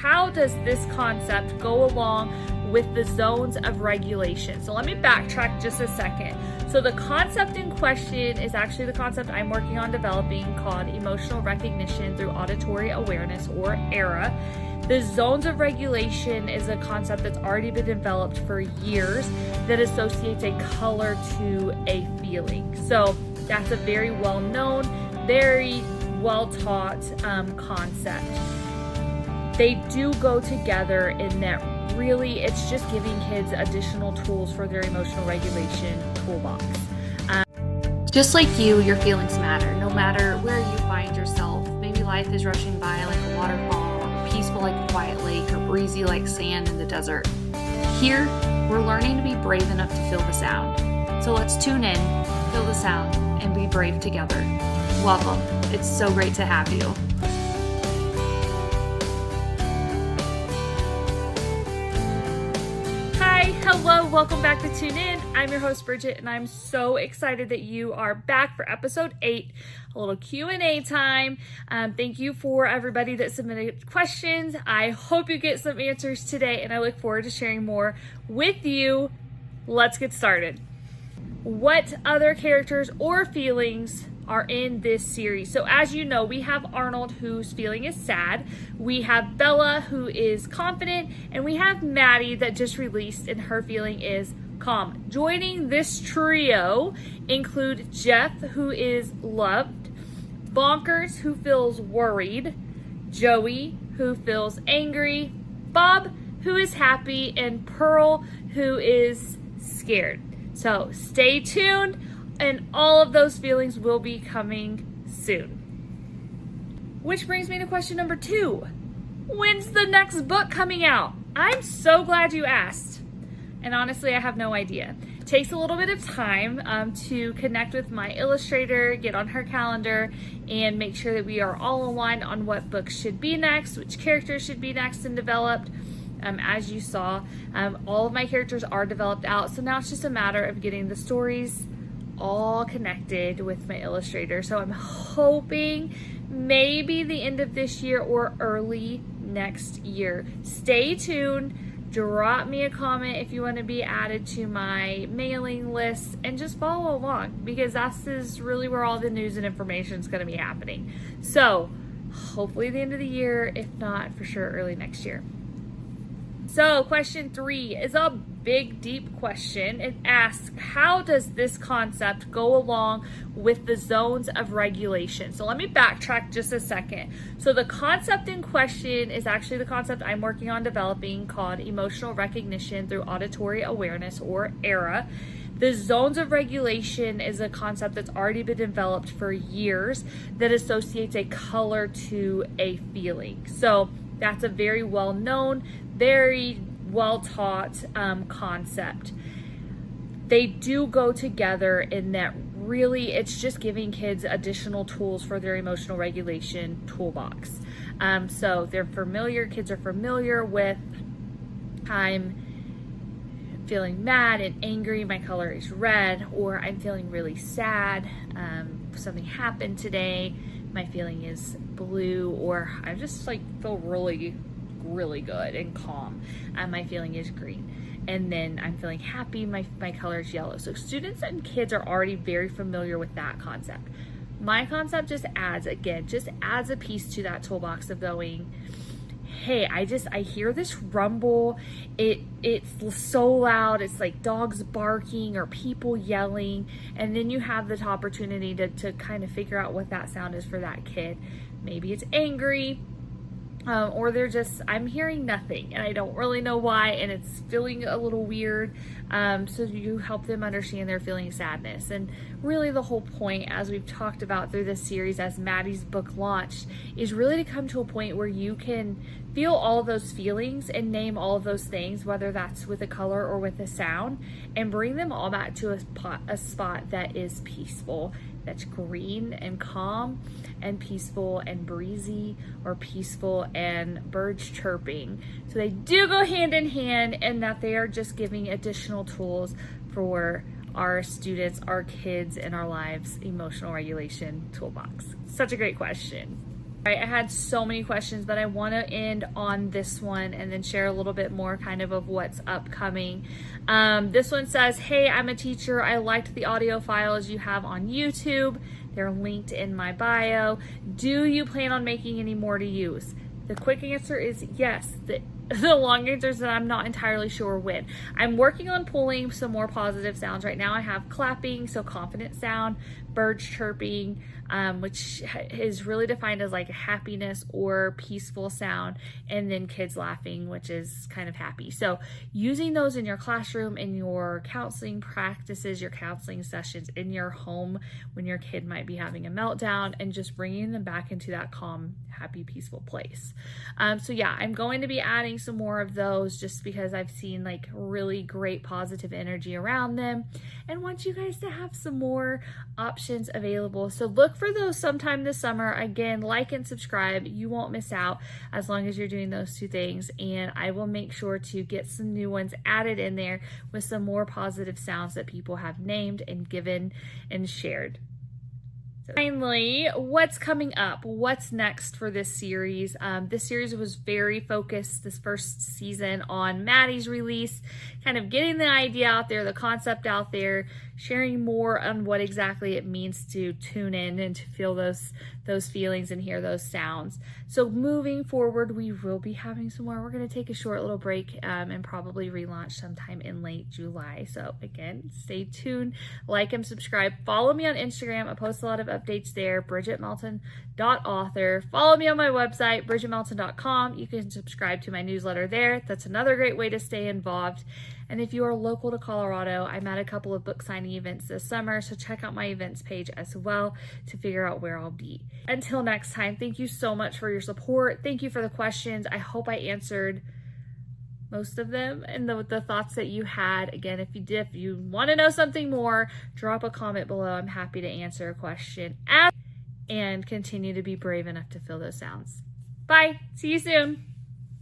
how does this concept go along with the zones of regulation? So let me backtrack just a second. So the concept in question is actually the concept I'm working on developing called emotional recognition through auditory awareness, or ERA. The zones of regulation is a concept that's already been developed for years that associates a color to a feeling. So that's a very well-known, very well-taught concept. They do go together in that really it's just giving kids additional tools for their emotional regulation toolbox. Just like you, your feelings matter, no matter where you find yourself. Maybe life is rushing by like a waterfall, or peaceful like a quiet lake, or breezy like sand in the desert. Here, we're learning to be brave enough to feel the sound. So let's tune in, feel the sound, and be brave together. Welcome. It's so great to have you. Hello, welcome back to Tune In. I'm your host, Bridget, and I'm so excited that you are back for episode 8, a little Q&A time. Thank you for everybody that submitted questions. I hope you get some answers today, and I look forward to sharing more with you. Let's get started. What other characters or feelings are in this series? So as you know, we have Arnold, whose feeling is sad. We have Bella, who is confident, and we have Maddie that just released, and her feeling is calm. Joining this trio include Jeff, who is loved, Bonkers, who feels worried, Joey, who feels angry, Bob, who is happy, and Pearl, who is scared. So stay tuned, and all of those feelings will be coming soon. Which brings me to question number 2. When's the next book coming out? I'm so glad you asked. And honestly, I have no idea. It takes a little bit of time to connect with my illustrator, get on her calendar, and make sure that we are all aligned on what books should be next, which characters should be next and developed. As you saw, all of my characters are developed out, so now it's just a matter of getting the stories all connected with my illustrator. So I'm hoping maybe the end of this year or early next year. Stay tuned. Drop me a comment if you want to be added to my mailing list, and just follow along, because that's is really where all the news and information is going to be happening. So hopefully the end of the year, if not for sure early next year. So question 3 is a big, deep question. It asks, how does this concept go along with the zones of regulation? So let me backtrack just a second. So the concept in question is actually the concept I'm working on developing called emotional recognition through auditory awareness, or ERA. The zones of regulation is a concept that's already been developed for years that associates a color to a feeling. So that's a very well-known, very well-taught concept. They do go together in that really it's just giving kids additional tools for their emotional regulation toolbox. So they're familiar, kids are familiar with, I'm feeling mad and angry, my color is red, or I'm feeling really sad, something happened today, my feeling is blue, or I just feel really good and calm, and my feeling is green. And then I'm feeling happy, my color is yellow. So students and kids are already very familiar with that concept. My concept just adds a piece to that toolbox of going, hey, I hear this rumble, it's so loud, it's like dogs barking or people yelling, and then you have the opportunity to kind of figure out what that sound is for that kid. Maybe it's angry, or they're just, I'm hearing nothing and I don't really know why, and it's feeling a little weird. So you help them understand they're feeling sadness. And really the whole point, as we've talked about through this series as Maddie's book launched, is really to come to a point where you can feel all of those feelings and name all of those things, whether that's with a color or with a sound, and bring them all back to a spot that is peaceful, that's green and calm and peaceful and breezy, or peaceful and birds chirping. So they do go hand in hand, and that they are just giving additional tools for our students, our kids, in our lives' emotional regulation toolbox. Such a great question. All right, I had so many questions, but I want to end on this one and then share a little bit more kind of what's upcoming. This one says, hey, I'm a teacher. I liked the audio files you have on YouTube. They're linked in my bio. Do you plan on making any more to use? The quick answer is yes. The long answer is that I'm not entirely sure when. I'm working on pulling some more positive sounds. Right now I have clapping, so confident sound, birds chirping, which is really defined as like a happiness or peaceful sound, and then kids laughing, which is kind of happy. So using those in your classroom, in your counseling practices, your counseling sessions, in your home when your kid might be having a meltdown, and just bringing them back into that calm, happy, peaceful place. So yeah, I'm going to be adding some more of those just because I've seen like really great positive energy around them and want you guys to have some more options available. So look for those sometime this summer. Again, like and subscribe. You won't miss out as long as you're doing those two things. And I will make sure to get some new ones added in there with some more positive sounds that people have named and given and shared. So finally, what's coming up? What's next for this series? This series was very focused this first season on Maddie's release, kind of getting the idea out there, the concept out there, sharing more on what exactly it means to tune in and to feel those feelings and hear those sounds. So moving forward, we will be having some more. We're going to take a short little break and probably relaunch sometime in late July. So again, stay tuned, like and subscribe. Follow me on Instagram. I post a lot of updates there, bridgetmelton.author. Follow me on my website, bridgetmelton.com. You can subscribe to my newsletter there. That's another great way to stay involved. And if you are local to Colorado, I'm at a couple of book signing events this summer, so check out my events page as well to figure out where I'll be. Until next time, thank you so much for your support. Thank you for the questions. I hope I answered most of them and the thoughts that you had. Again, if you want to know something more, drop a comment below. I'm happy to answer a question and continue to be brave enough to feel those sounds. Bye. See you soon.